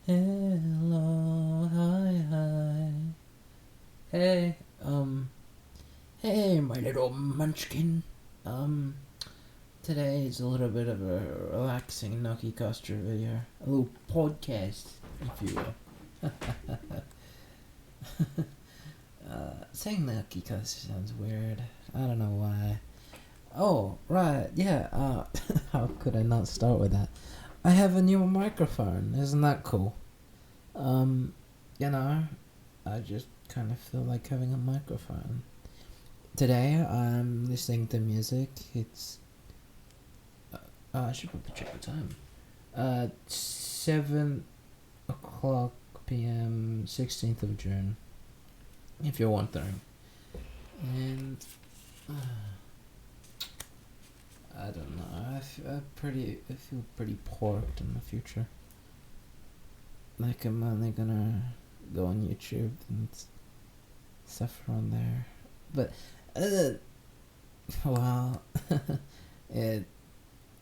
Hello, hi. Hey, hey, my little munchkin. Um, Today is a little bit of a relaxing Noki coaster video. A little podcast, if you will. Saying Noki coaster sounds weird. I don't know why. Oh, right, yeah, how could I not start with that? I have a new microphone, isn't that cool? Um, I just kind of feel like having a microphone. Today I'm listening to music. It's I should probably check the time. 7 o'clock p.m. 16th of June. If you're wondering, and I don't know. I feel pretty porked in the future. Like I'm only gonna go on YouTube and stuff on there. But, well,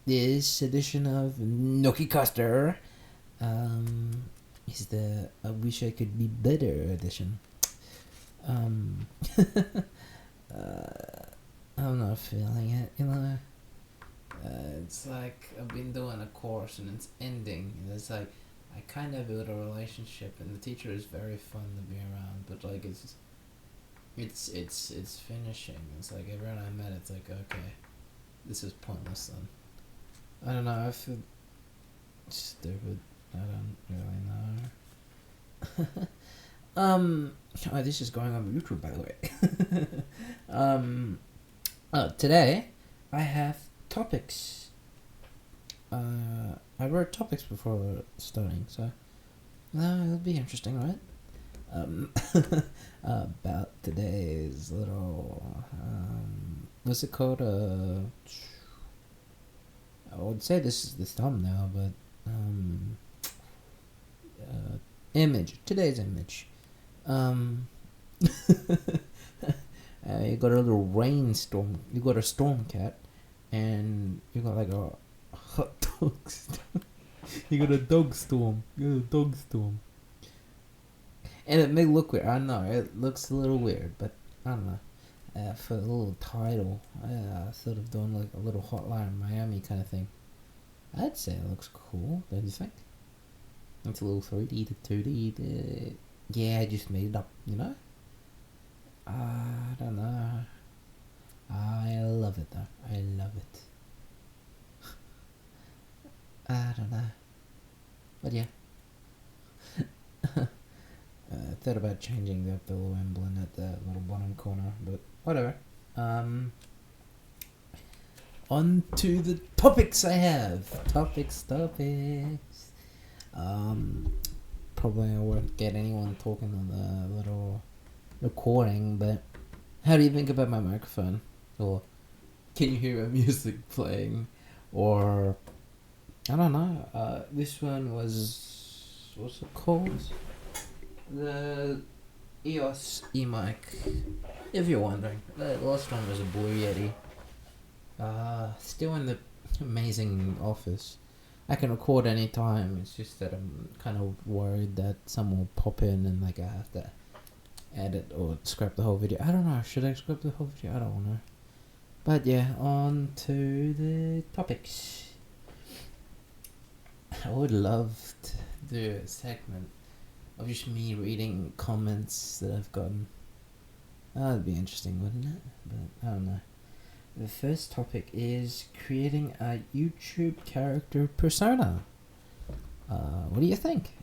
this edition of Noki Coaster is the I Wish I Could Be Better edition. I'm not feeling it, it's like I've been doing a course and it's ending, and it's like I kind of built a relationship, and the teacher is very fun to be around, but like it's finishing. It's like everyone I met, it's like, okay, this is pointless then. I don't know, I feel stupid. I don't really know. Oh, this is going on YouTube, by the way. Today I have topics. I wrote topics before starting, so it'll be interesting, right? About today's little what's it called? I would say this is the thumbnail, but image. Today's image. You got a little rainstorm. You got a storm cat, and you got like a hot dog storm. You got a dog storm. And it may look weird. I know it looks a little weird, but I don't know. For a little title, sort of doing like a little Hotline Miami kind of thing. I'd say it looks cool, don't you think? It's a little 3D to 2D. Yeah, I just made it up, I don't know. I love it though. I love it. I don't know. But yeah. I thought about changing the little emblem at the little bottom corner, but whatever. On to the topics I have. Topics. Probably I won't get anyone talking on the little recording, but how do you think about my microphone? Or can you hear my music playing? Or I don't know. This one was, what's it called? The EOS E-mic. If you're wondering, the last one was a Blue Yeti. Still in the amazing office. I can record any time. It's just that I'm kind of worried that someone will pop in and like I have to edit or scrap the whole video. I don't know. Should I scrap the whole video? I don't know. But yeah, on to the topics. I would love to do a segment of just me reading comments that I've gotten. That'd be interesting, wouldn't it? But I don't know. The first topic is creating a YouTube character persona. What do you think?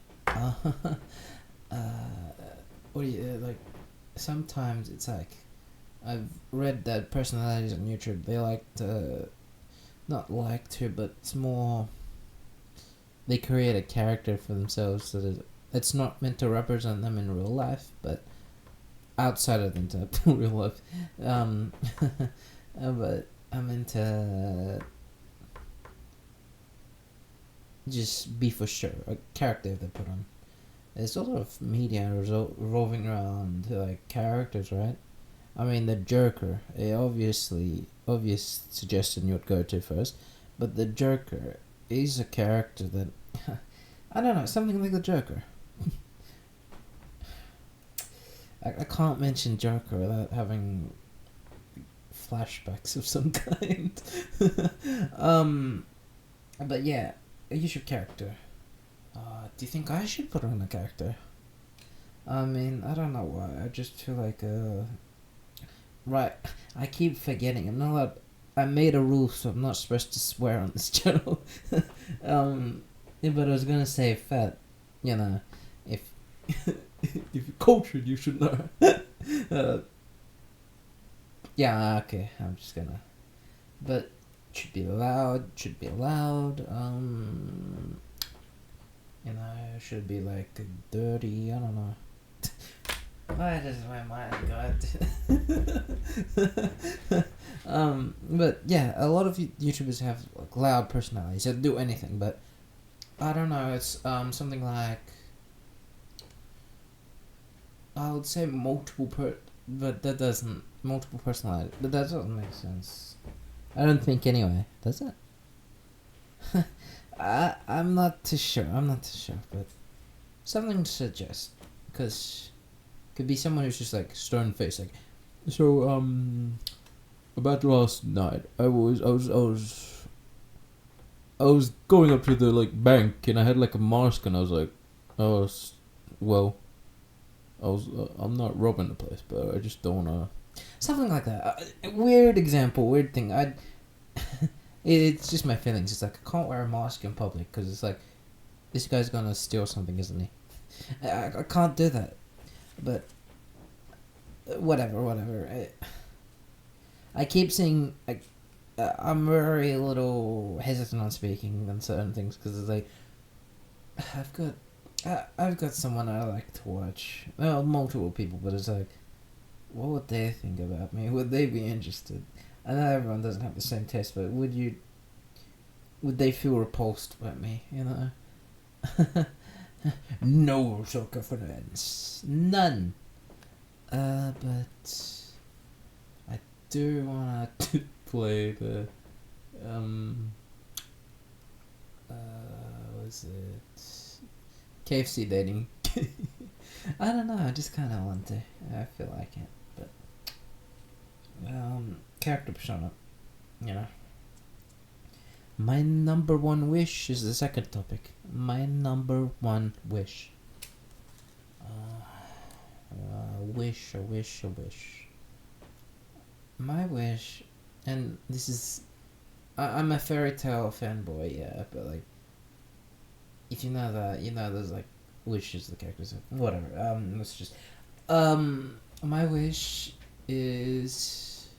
What do you like? Sometimes it's like I've read that personalities on YouTube, they like to, not like to, but it's more they create a character for themselves so that it's not meant to represent them in real life, but outside of them to real life. But I'm into just be for sure a character they put on. There's a lot of media revolving around like characters, right? I mean, the Joker, obvious suggestion you would go to first, but the Joker is a character that I don't know, something like the Joker. I can't mention Joker without having flashbacks of some kind. But yeah, a YouTube character. Do you think I should put on a character? I mean, I don't know why. I just feel like right. I keep forgetting. I'm not allowed. I made a rule, so I'm not supposed to swear on this channel. Yeah, but I was gonna say fat. You know, if if you're cultured, you should know. Yeah. Okay. I'm just gonna. But should be loud. Should be loud. You know, should be like dirty. I don't know. Why does my mind go? But yeah, a lot of YouTubers have like loud personalities. They'll do anything, but I don't know. It's something like I would say but that doesn't multiple personality. But that doesn't make sense. I don't think anyway. Does it? I'm not too sure. But something to suggest, because could be someone who's just like stone faced, like. So about last night, I was going up to the like bank and I had like a mask and I was like, I'm not robbing the place, but I just don't wanna. Something like that. Weird example, weird thing. It's just my feelings. It's like I can't wear a mask in public because it's like this guy's gonna steal something, isn't he? I can't do that. But whatever. I keep saying I'm very little hesitant on speaking on certain things because it's like I've got someone I like to watch. Well, multiple people, but it's like, what would they think about me? Would they be interested? I know everyone doesn't have the same taste, but would they feel repulsed by me? You know. No self-confidence, none. But I do wanna play the was it KFC dating? I don't know. I just kind of want to. I feel like it, but character persona. You know. My number one wish is the second topic. My number one wish. Wish. My wish, and this is, I'm a fairy tale fanboy, yeah, but like, if you know that, you know there's like wishes the characters have. Whatever. Let's just, my wish is,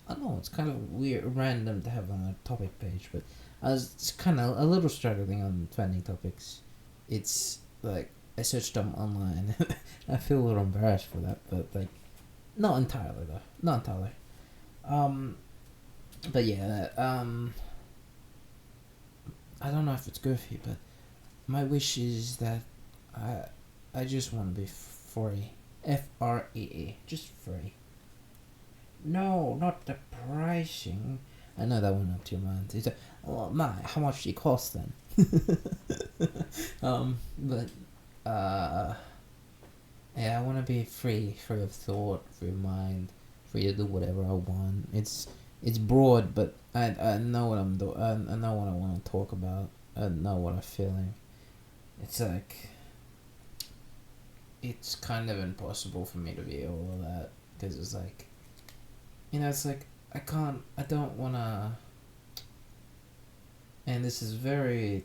I don't know. It's kind of weird, random to have on a topic page, but I was kind of a little struggling on finding topics. It's like I searched them online. I feel a little embarrassed for that, but like, not entirely though. Not entirely. But yeah. I don't know if it's goofy, but my wish is that I just want to be free. Free. Just free. No, not the pricing. I know that went up to your mind. It's like, oh my, how much do it cost then? But yeah, I want to be free of thought, free of mind, free to do whatever I want. It's broad, but I know what I'm doing. I know what I want to talk about. I know what I'm feeling. It's like, it's kind of impossible for me to be all of that, because it's like, you know, it's like, I don't wanna, and this is very,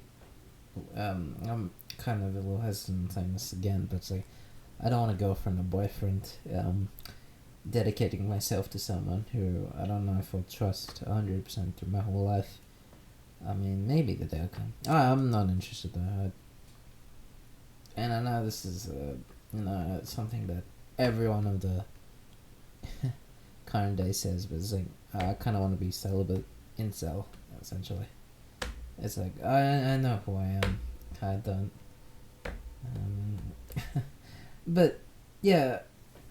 I'm kind of a little hesitant saying this again, but it's like, I don't want a girlfriend or boyfriend, dedicating myself to someone who I don't know if I'll trust 100% through my whole life. I mean, maybe the day will come. I'm not interested though. And I know this is, something that everyone of the current day says, but it's like, I kind of want to be celibate, incel, essentially. It's like, I know who I am. I don't. But, yeah,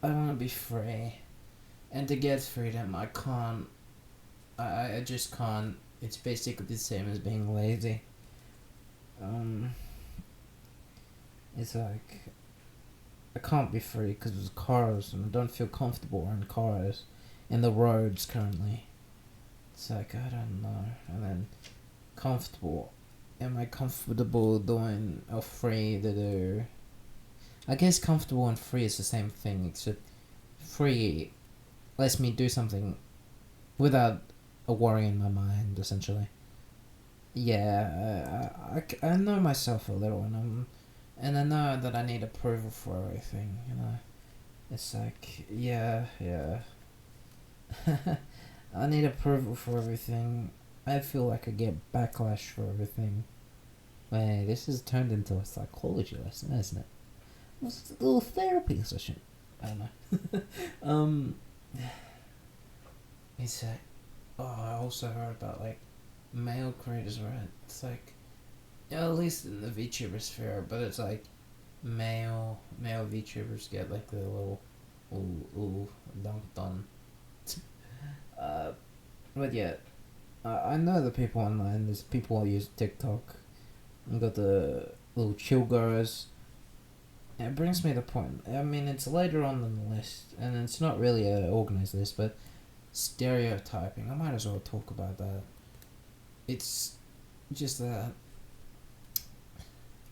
I want to be free. And to get freedom, I can't. I just can't. It's basically the same as being lazy. It's like I can't be free because there's cars and I don't feel comfortable around cars and the roads currently. It's like I don't know. And then comfortable. Am I comfortable doing or free to do? I guess comfortable and free is the same thing, except free lets me do something without a worry in my mind, essentially. Yeah, I know myself a little, and I know that I need approval for everything. It's like yeah. I need approval for everything. I feel like I get backlash for everything. Wait, this has turned into a psychology lesson, hasn't it? It's a little therapy session. I don't know. It's like, oh, I also heard about like male creators, right? It's like, yeah, at least in the VTuber sphere, but it's like male VTubers get like the little ooh dunked on. But yeah, I know the people online. There's people who use TikTok. You got the little chill girls. It brings me to the point. I mean, it's later on in the list, and it's not really a organized list, but stereotyping. I might as well talk about that. It's just that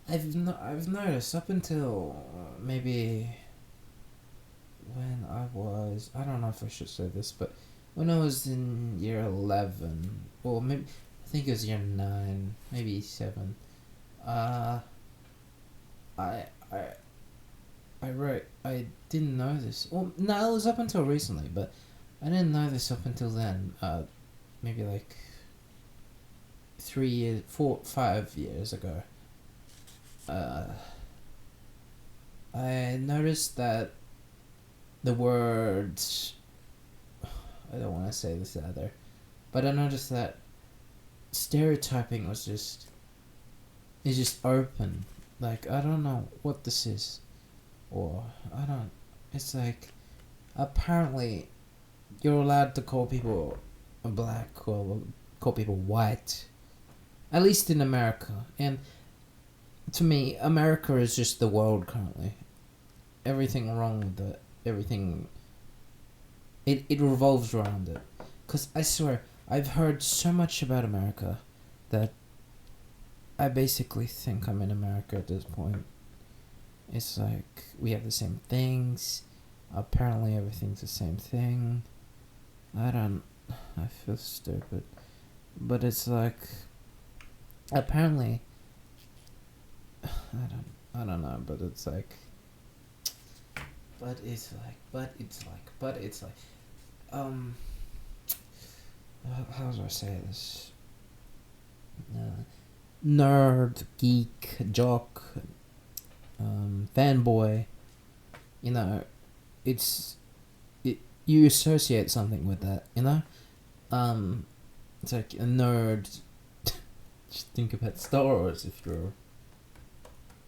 I've noticed up until maybe when I don't know if I should say this, but when I was in year 11, or maybe I think it was year 9, maybe 7. I I I didn't know this. Well, no, it was up until recently, but I didn't know this up until then. Maybe like 3 years, 4, 5 years ago. I noticed that the words. I don't want to say this either, but I noticed that stereotyping was just. It's just open. Like, I don't know what this is. Or, I don't. It's like. Apparently, you're allowed to call people black or call people white. At least in America. And to me, America is just the world currently. Everything wrong with it. Everything. It revolves around it. Because I swear, I've heard so much about America that I basically think I'm in America at this point. It's like we have the same things. Apparently everything's the same thing. I feel stupid. But it's like apparently I don't know, but it's like how do I say this? Nerd, geek, jock, fanboy, you know, you associate something with that, you know? It's like a nerd. Just think about Star Wars if you're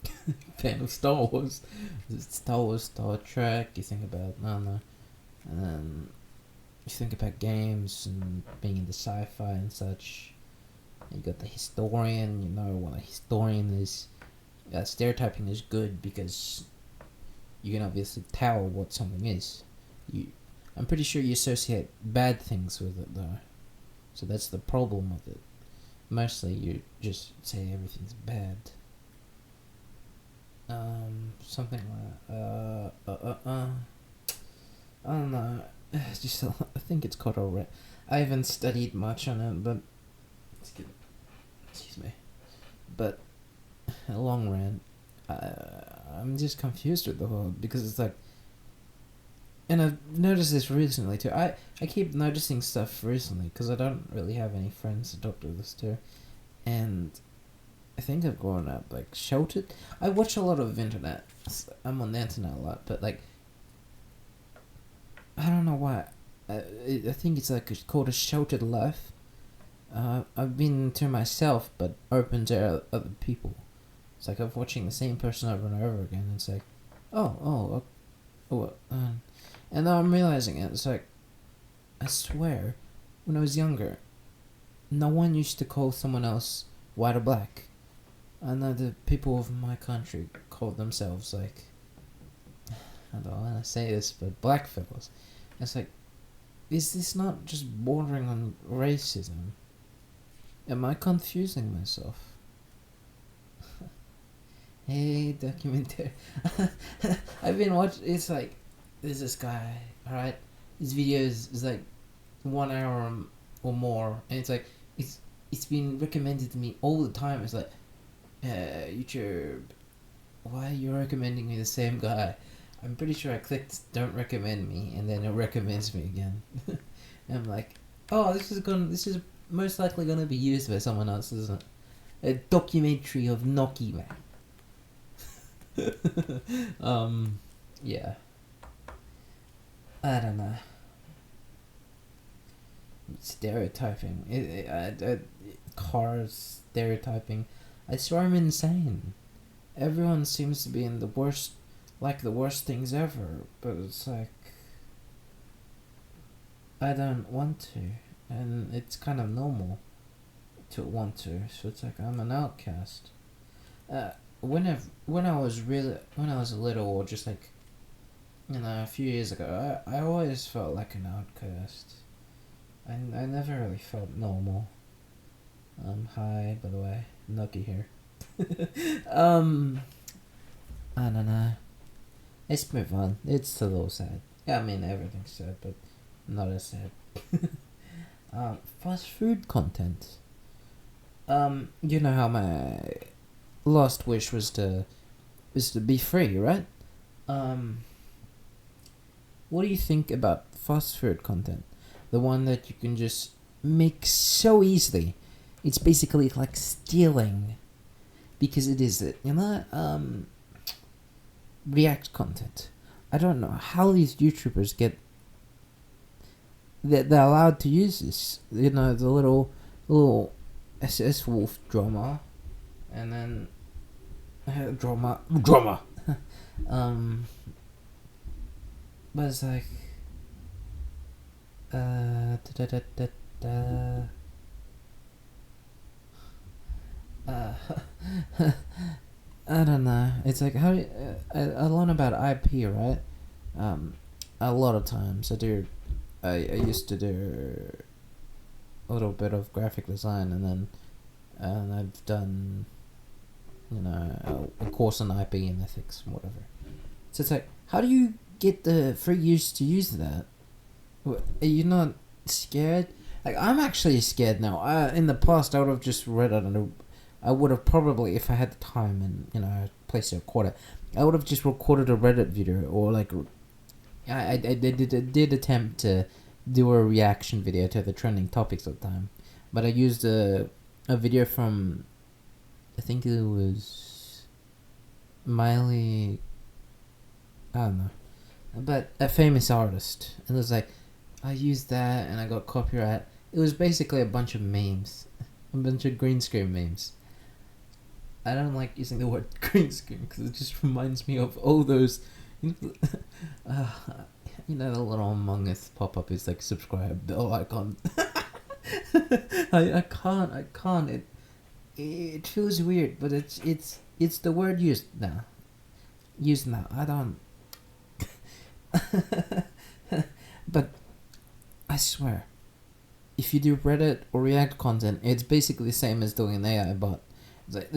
a fan of Star Wars. Star Wars, Star Trek, you think about, I don't know. And then you think about games and being into sci-fi and such. You got the historian, you know what a historian is. Stereotyping is good because you can obviously tell what something is. I'm pretty sure you associate bad things with it though. So that's the problem with it. Mostly you just say everything's bad. Something like I don't know. Just I think it's called a I haven't studied much on it, but excuse me. But a long rant. I'm just confused with the whole because it's like, and I've noticed this recently too. I keep noticing stuff recently because I don't really have any friends to talk to this to, and I think I've grown up like sheltered. I watch a lot of internet. I'm on the internet a lot, but like I don't know why. I think it's like it's called a sheltered life. I've been to myself, but open to other people. It's like I'm watching the same person over and over again. It's like, and now I'm realizing it. It's like, I swear, when I was younger, no one used to call someone else white or black. I know the people of my country call themselves like, I don't want to say this, but blackfellas. It's like, is this not just bordering on racism? Am I confusing myself? Hey, documentary. I've been watching. It's like, there's this guy. All right, his videos is like 1 hour or more, and it's like it's been recommended to me all the time. It's like, YouTube, why are you recommending me the same guy? I'm pretty sure I clicked don't recommend me, and then it recommends me again. And I'm like, oh, this is most likely gonna be used by someone else, isn't it? A documentary of Noki, man. Yeah. I don't know. Stereotyping. Cars stereotyping. I swear I'm insane. Everyone seems to be in the worst things ever, but it's like, I don't want to, and it's kind of normal to want to, so it's like I'm an outcast. When I was little, or just like, a few years ago, I always felt like an outcast. I never really felt normal. Hi, by the way, Noki here. I don't know. Let's move on. It's a little sad. Yeah, I mean everything's sad, but not as sad. Fast food content. You know how my last wish was to be free, right? What do you think about fast food content? The one that you can just make so easily. It's basically like stealing, because it is React content. I don't know how these YouTubers get that they're allowed to use this. The little SS Wolf drama, and then drama. But it's like da, da, da, da, da. I don't know. It's like, how do you, I learn about IP, right? A lot of times I used to do a little bit of graphic design, and I've done, a course on IP and ethics and whatever. So it's like, how do you get the free use to use that? Are you not scared? Like, I'm actually scared now. In the past, I would have just read it, and I would have probably, if I had the time and a place to record it, I would have just recorded a Reddit video, or like, I did attempt to do a reaction video to the trending topics at the time, but I used a video from, I think it was Miley, I don't know, but a famous artist, and it was like, I used that and I got copyright. It was basically a bunch of memes, a bunch of green screen memes. I don't like using the word green screen because it just reminds me of all those, the little Among Us pop up is like subscribe bell icon. I can't. It feels weird, but it's the word used now. I don't. But I swear, if you do Reddit or React content, it's basically the same as doing an AI bot. It's like,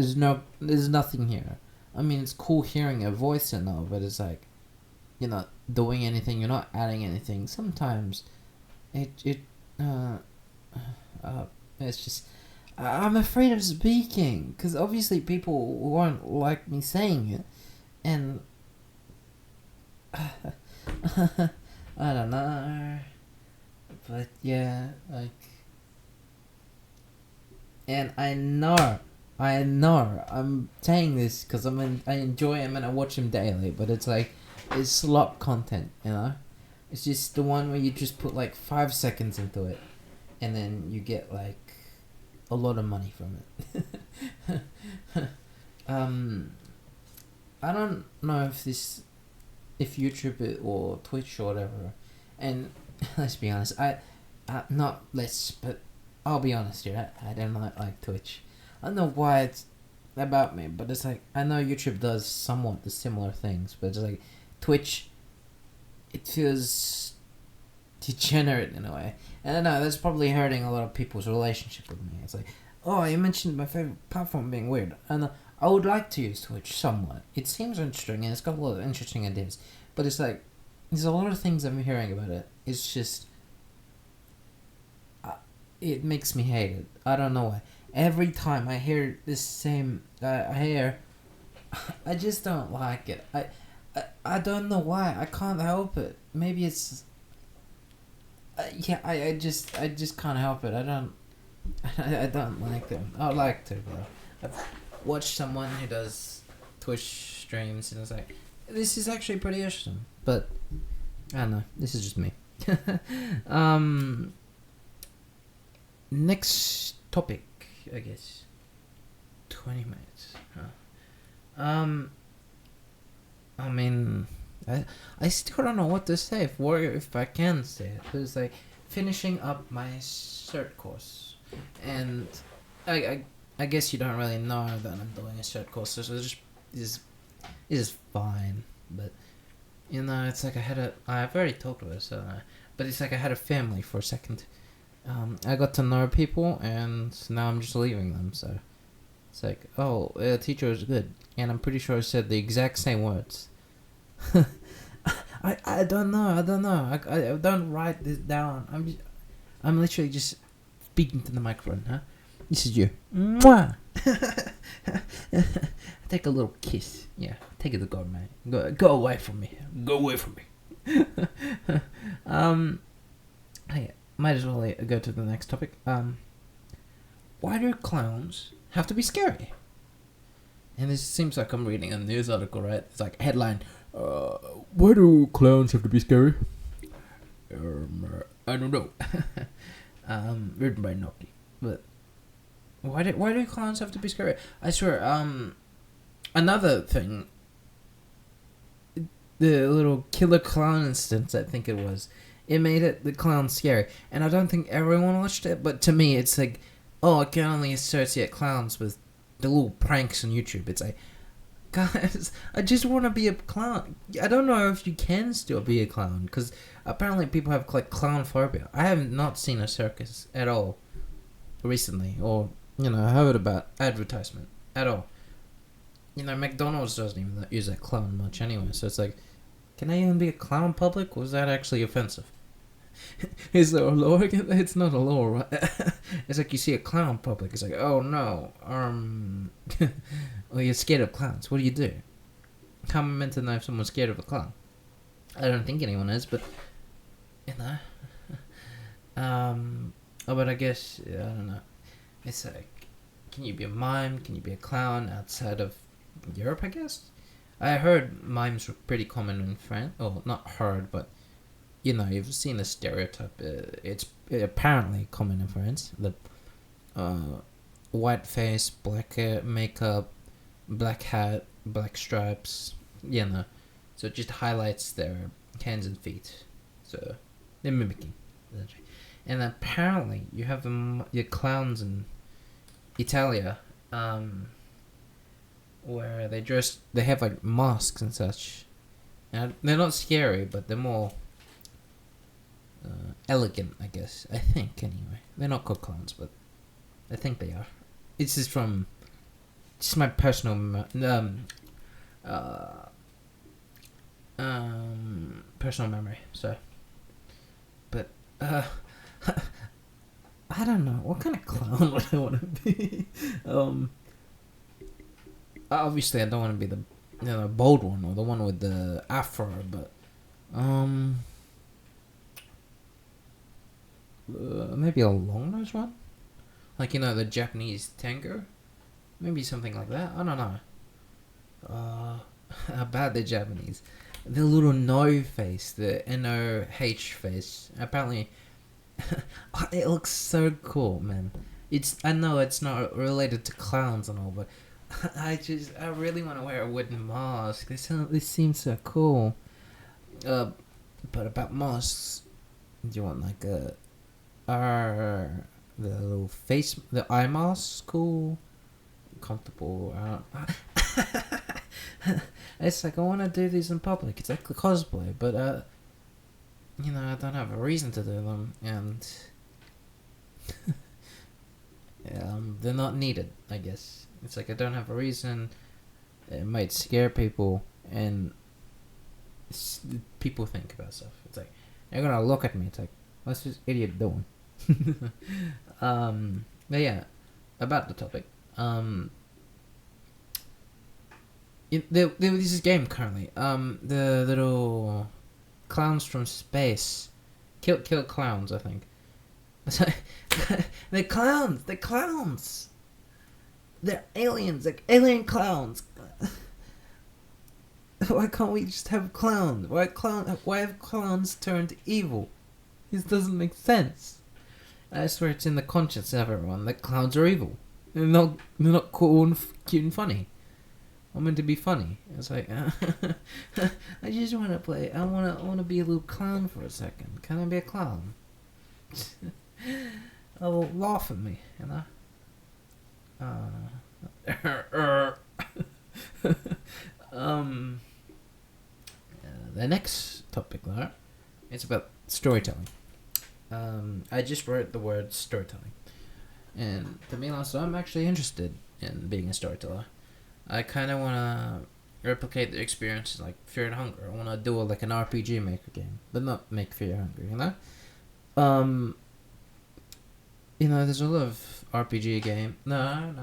there's nothing here. I mean, it's cool hearing a voice and all, but it's like, you're not doing anything, you're not adding anything. Sometimes, it's just, I'm afraid of speaking, because obviously people won't like me saying it, and, I don't know. But yeah, like, and I know, I'm saying this because I enjoy him and I watch him daily, but it's like, it's slop content, It's just the one where you just put like 5 seconds into it, and then you get like a lot of money from it. I don't know if YouTube or Twitch or whatever, and let's be honest, but I'll be honest here, I don't like Twitch. I don't know why about me, but it's like I know YouTube does somewhat the similar things, but it's like Twitch, it feels degenerate in a way. And I know that's probably hurting a lot of people's relationship with me. It's like, oh, you mentioned my favorite platform being weird, and I would like to use Twitch somewhat. It seems interesting and it's got a lot of interesting ideas, but it's like there's a lot of things I'm hearing about it. It's just it makes me hate it. I don't know why. Every time I hear this same, I hear, I just don't like it. I don't know why. I can't help it. Maybe it's. Yeah, I just can't help it. I don't. I don't like them. I'd like to, bro. I've watched someone who does Twitch streams, and it's like, this is actually pretty interesting. But I don't know. This is just me. Next topic, I guess. 20 minutes. Huh? I mean, I still don't know what to say if I can say it. It's like finishing up my cert course, and I guess you don't really know that I'm doing a cert course, so it's just fine. But you know, it's like I've already talked about it, so but it's like I had a family for a second. I got to know people, and now I'm just leaving them. So it's like, oh, the teacher was good, and I'm pretty sure I said the exact same words. I don't know. I don't write this down. I'm literally just speaking to the microphone, huh? This is you. Mwah! Take a little kiss. Yeah, take it to God, man. Go away from me. Go away from me. Hey, might as well go to the next topic. Why do clowns have to be scary? And this seems like I'm reading a news article, right? It's like headline. Why do clowns have to be scary? I don't know. Written by Noki. But why do clowns have to be scary? I swear. Another thing. The little killer clown instance, I think it was. It made the clown scary, and I don't think everyone watched it. But to me, it's like, oh, I can only associate clowns with the little pranks on YouTube. It's like, guys, I just want to be a clown. I don't know if you can still be a clown, because apparently people have like clown phobia. I have not seen a circus at all recently, or heard about advertisement at all. McDonald's doesn't even use that clown much anyway, so it's like, can I even be a clown in public? Was that actually offensive? Is there a law against that? It's not a law, right? It's like you see a clown in public. It's like, oh no, well, you're scared of clowns. What do you do? How am I meant to know if someone's scared of a clown? I don't think anyone is, but but I guess I don't know. It's like, can you be a mime? Can you be a clown outside of Europe? I guess. I heard mimes were pretty common in France. Oh, not heard, but you've seen the stereotype. It's apparently common in France. The white face, black hair, makeup, black hat, black stripes. So it just highlights their hands and feet. So they're mimicking. And apparently you have your clowns in Italia. Where they have like masks and such. And they're not scary, but they're more elegant, I guess. I think, anyway. They're not called clowns, but I think they are. It's just my personal personal memory. So, but I don't know what kind of clown would I want to be. Obviously, I don't want to be the bold one or the one with the afro, but maybe a long nose one, like the Japanese tango, maybe something like that. I don't know. About the Japanese, the little no face, the N-O-H face. Apparently, it looks so cool, man. I know it's not related to clowns and all, but I really want to wear a wooden mask. This seems so cool. But about masks, do you want like the little face, the eye mask? Cool. comfortable. It's like I want to do these in public. It's like cosplay, but I don't have a reason to do them, and they're not needed. I guess it's like I don't have a reason. It might scare people, and people think about stuff. It's like they're gonna look at me. It's like, what's this idiot doing? But yeah, about the topic. There was this game currently. The little clowns from space, kill clowns. I think. They're clowns. They're clowns. They're aliens. Like alien clowns. Why can't we just have clowns? Why have clowns turned evil? This doesn't make sense. I swear it's in the conscience of everyone that clowns are evil. They're not cool and cute and funny. I'm meant to be funny. It's like I just want to play. I want to be a little clown for a second. Can I be a clown? Oh, laugh at me, The next topic, Laura, it's about storytelling. I just wrote the word storytelling, and to be honest, I'm actually interested in being a storyteller. I kind of want to replicate the experiences like Fear and Hunger. I want to do like an RPG Maker game, but not make Fear and Hunger. There's a lot of RPG game. No.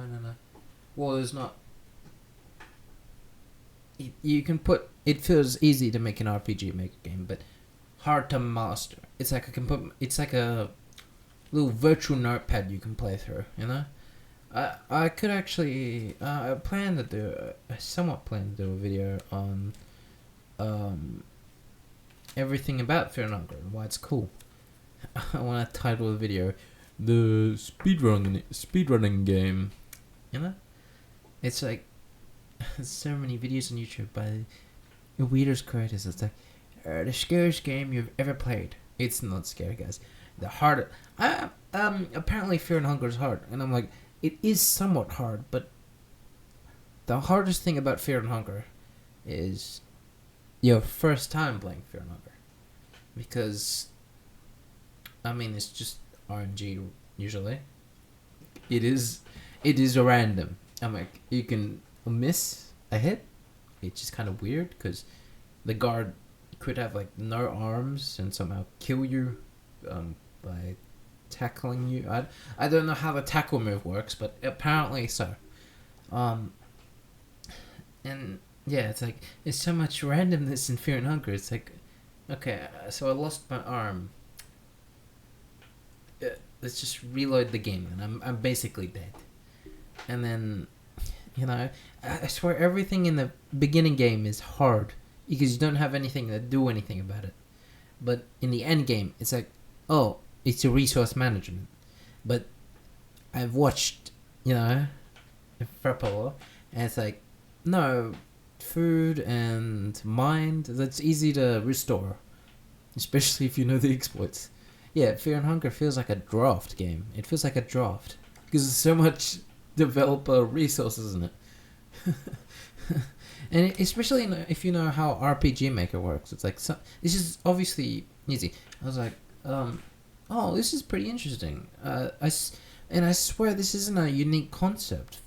Well, there's not. You can put. It feels easy to make an RPG Maker game, but hard to master. It's like a little virtual notepad you can play through. I could actually. I somewhat plan to do a video on everything about Fear and Hunger and why it's cool. I want to title the video the speedrunning game. It's like there's so many videos on YouTube by the weirdest creators. It's like the scariest game you've ever played. It's not scary, guys. The harder. Apparently Fear and Hunger is hard, and I'm like, it is somewhat hard, but the hardest thing about Fear and Hunger is your first time playing Fear and Hunger, because it's just RNG usually. It is random. I'm like, you can miss a hit. It's just kind of weird because the guard could have like no arms and somehow kill you by tackling you. I don't know how the tackle move works, but apparently so. And yeah, it's like there's so much randomness in Fear and Hunger. It's like, okay, so I lost my arm. Let's just reload the game, and I'm basically dead. And then, I swear everything in the beginning game is hard because you don't have anything to do anything about it. But in the end game, it's like, oh, it's a resource management. But I've watched, Frapolo, and it's like, no, food and mind, that's easy to restore, especially if you know the exploits. Yeah, Fear and Hunger feels like a draft game. It feels like a draft because there's so much developer resources in it. And especially if you know how RPG Maker works, it's like this is obviously easy. I was like, oh, this is pretty interesting. I swear this isn't a unique concept.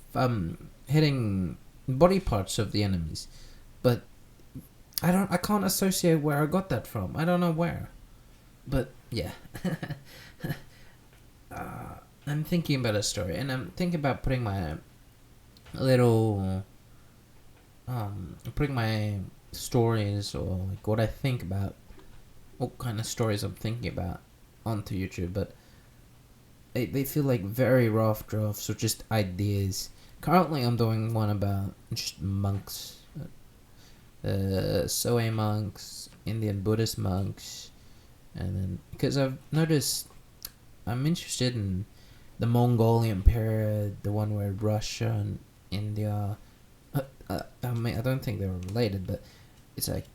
Hitting body parts of the enemies, but I can't associate where I got that from. I don't know where, but yeah. I'm thinking about a story, and I'm thinking about putting my little putting my stories, or like what I think about, what kind of stories I'm thinking about, onto YouTube, but they feel like very rough drafts or just ideas. Currently I'm doing one about just monks, Soe monks, Indian Buddhist monks, and then because I've noticed I'm interested in the Mongolian period, the one where Russia and India, I don't think they were related, but it's like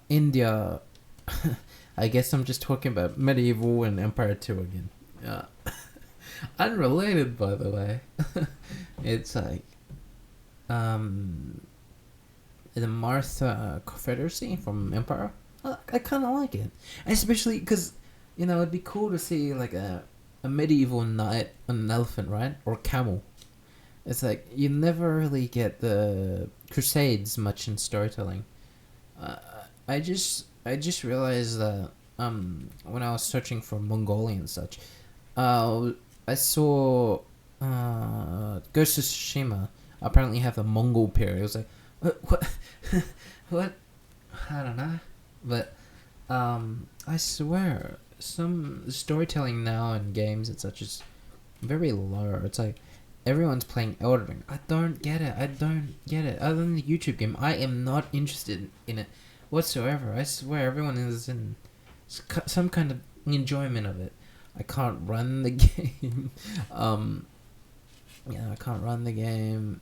India. I guess I'm just talking about medieval and Empire 2 again. Unrelated, by the way. It's like um the Martha Confederacy from Empire. I kind of like it, especially because it'd be cool to see like a medieval knight on an elephant, right, or camel. It's like you never really get the Crusades much in storytelling. Uh, I just realized that when I was searching for Mongolian and such, I saw Ghost of Tsushima apparently have the Mongol period. I was like, what? What? I don't know, but I swear some storytelling now in games and such is very low. It's like everyone's playing Elden Ring. I don't get it. I don't get it. Other than the YouTube game, I am not interested in it whatsoever. I swear everyone is in some kind of enjoyment of it. I can't run the game. I can't run the game.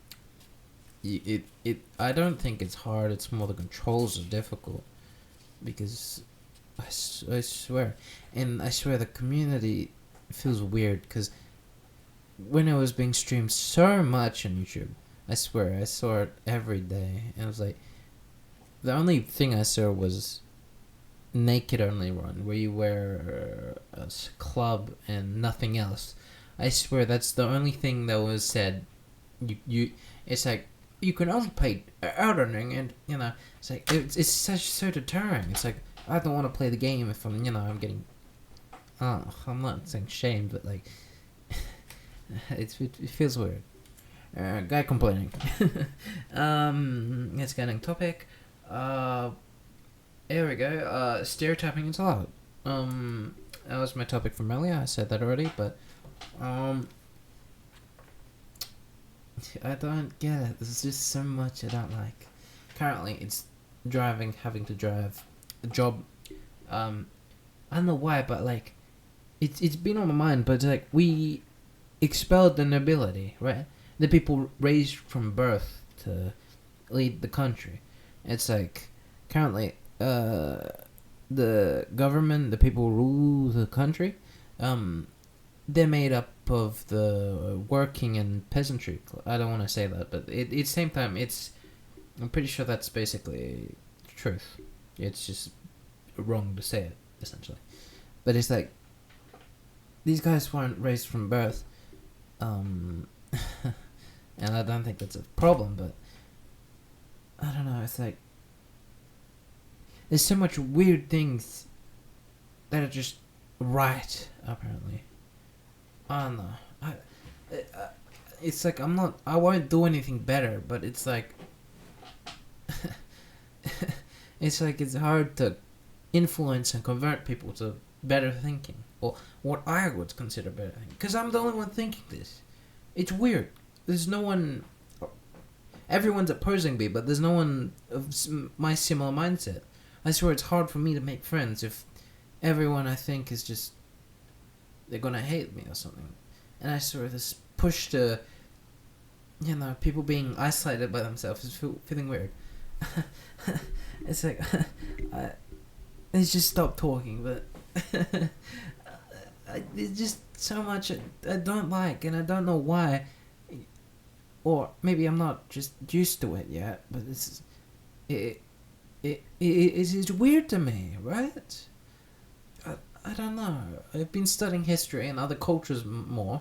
I don't think it's hard. It's more the controls are difficult because I swear, and I swear the community feels weird because when it was being streamed so much on YouTube, I swear I saw it every day, and it was like the only thing I saw was naked only run where you wear a club and nothing else. I swear that's the only thing that was said. You it's like you can only play Elden Ring, and it's like it's so deterring. It's like I don't want to play the game if I'm getting. I'm not saying shamed, but like it feels weird. Guy complaining. It's getting topic. Here we go. Stereotyping is allowed. That was my topic from earlier. I said that already, but I don't get it. There's just so much I don't like. Currently, it's having to drive a job. I don't know why, but like, it's been on my mind. But it's like we expelled the nobility, right? The people raised from birth to lead the country. It's like currently, the government, the people who rule the country, they're made up of the working and peasantry. I don't want to say that, but at the same time, I'm pretty sure that's basically the truth. It's just wrong to say it, essentially. But it's like, these guys weren't raised from birth, and I don't think that's a problem, but I don't know, it's like, there's so much weird things that are just right, apparently. I don't know. It's like I won't do anything better, but it's like, it's like it's hard to influence and convert people to better thinking, or what I would consider better thinking, because I'm the only one thinking this. It's weird. There's no one. Everyone's opposing me, but there's no one of my similar mindset. I swear it's hard for me to make friends if everyone I think is just, they're gonna hate me or something. And I swear this push to, people being isolated by themselves is feeling weird. It's like, let's just stop talking, but there's just so much I don't like, and I don't know why. Or maybe I'm not just used to it yet, but it's weird to me, right? I don't know. I've been studying history and other cultures more.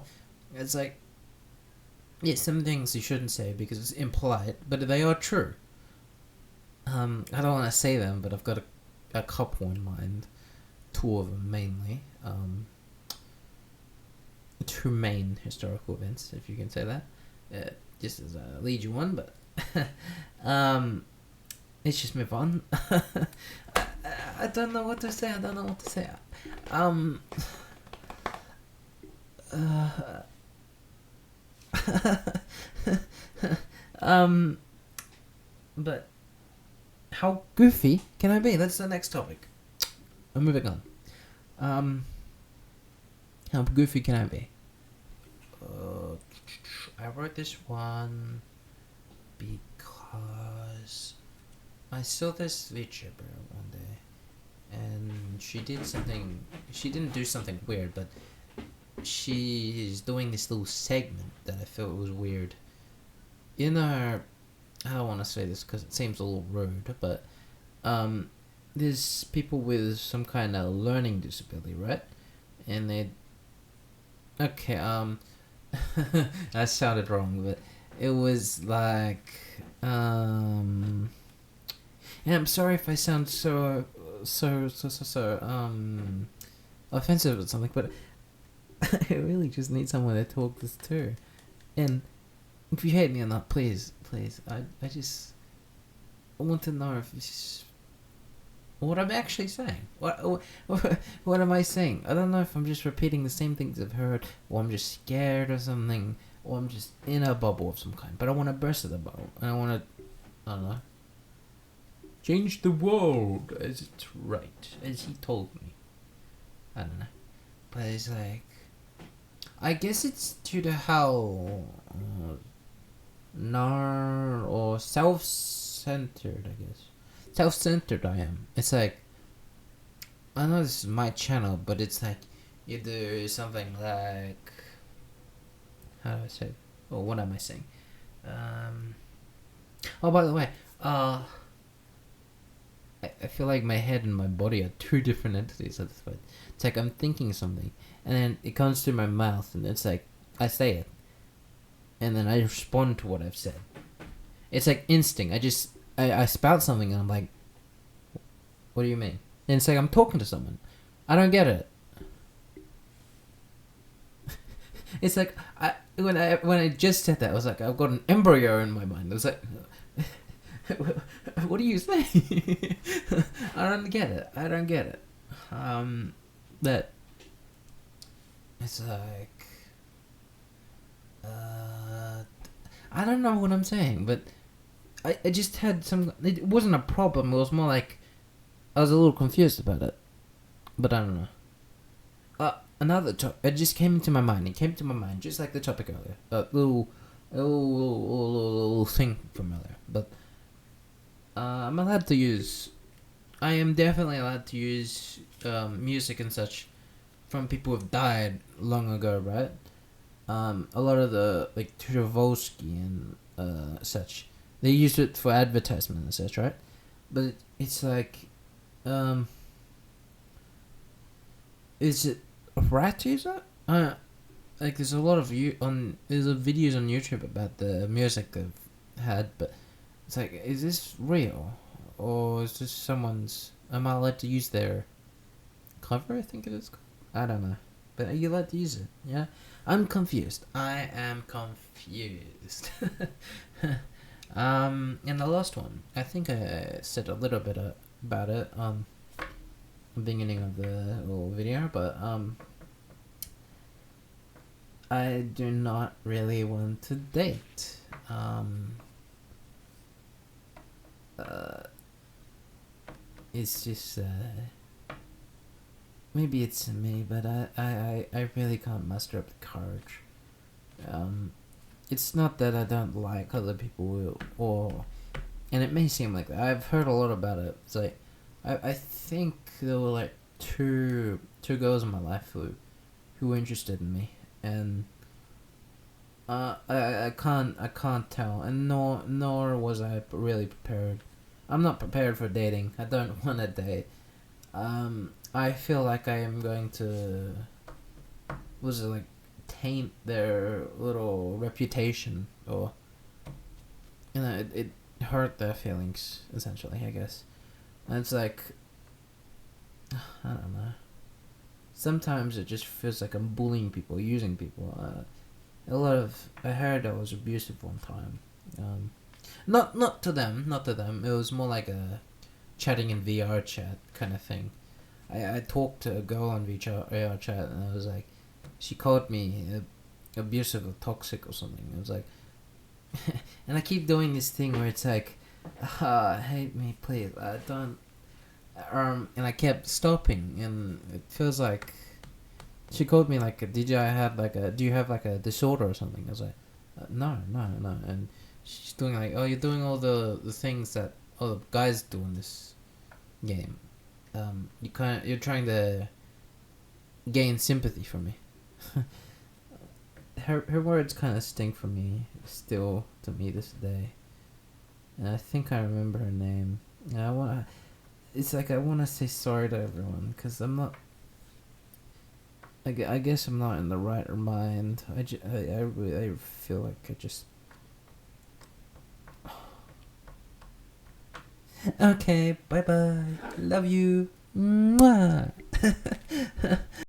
It's like, some things you shouldn't say because it's impolite, but they are true. I don't want to say them, but I've got a couple in mind. Two of them mainly. Two main historical events, if you can say that. Just as a lead you one, but let's just move on. I don't know what to say. But how goofy can I be? That's the next topic. I'm moving on. How goofy can I be? I wrote this one because I saw this VTuber one day, and she didn't do something weird, but she's doing this little segment that I felt was weird. In her, I don't want to say this because it seems a little rude, but there's people with some kind of learning disability, right? And they, okay, that sounded wrong, but it was like, and I'm sorry if I sound so offensive or something, but I really just need someone to talk this to. And if you hate me or not, please, I just want to know if it's what I'm actually saying. What am I saying? I don't know if I'm just repeating the same things I've heard, or I'm just scared or something, or I'm just in a bubble of some kind. But I want to burst the bubble, and I want to, I don't know, change the world as it's right, as he told me. I don't know, but it's like, I guess it's due to how or self-centered, I guess. Self-centered I am. It's like, I know this is my channel, but it's like, you do something like, how do I say? Oh, what am I saying? Oh, by the way, I feel like my head and my body are two different entities at this point. It's like I'm thinking something, and then it comes to my mouth, and it's like, I say it, and then I respond to what I've said. It's like instinct. I spout something, and I'm like, what do you mean? And it's like I'm talking to someone. I don't get it. It's like, when I just said that, I was like, I've got an embryo in my mind. I was like, what do you say? I don't get it. That it's like, I don't know what I'm saying, but I just had some. It wasn't a problem. It was more like I was a little confused about it, but I don't know. Another topic. It just came into my mind. It came to my mind just like the topic earlier. Little thing from earlier, but I'm allowed to use. I am definitely allowed to use music and such from people who've died long ago, right? A lot of the like Tchaikovsky and such, they used it for advertisement and such, right? But it's like, is it right to use that? Like there's a lot of there's videos on YouTube about the music they've had, but it's like, is this real, or is this someone's? Am I allowed to use their cover? I think it is. I don't know, but are you allowed to use it? Yeah, I'm confused. I am confused. And the last one, I think I said a little bit about it the beginning of the little video, but I do not really want to date. It's just maybe it's me, but I really can't muster up the courage. It's not that I don't like other people, and it may seem like that. I've heard a lot about it. It's like, I think there were like two girls in my life who were interested in me, and I can't tell, and nor was I really prepared. I'm not prepared for dating. I don't want to date. I feel like I am going to, taint their little reputation, or it hurt their feelings, essentially, I guess. And it's like, I don't know, sometimes it just feels like I'm bullying people, using people. I heard I was abusive one time. Not to them. It was more like a chatting in VR chat kind of thing. I talked to a girl on VR chat, and I was like, she called me abusive or toxic or something. I was like, and I keep doing this thing where it's like, hate me, please. I don't. And I kept stopping, and it feels like she called me like, do you have like a disorder or something? I was like, no, and she's doing like, oh, you're doing all the things that all the guys do in this game. You're trying to gain sympathy from me. Her words kind of stink for me still to me this day. And I think I remember her name. And I wanna. It's like I wanna say sorry to everyone because I'm not. I guess I'm not in the right mind. I feel like I just. Okay, bye bye. Love you. Mwah.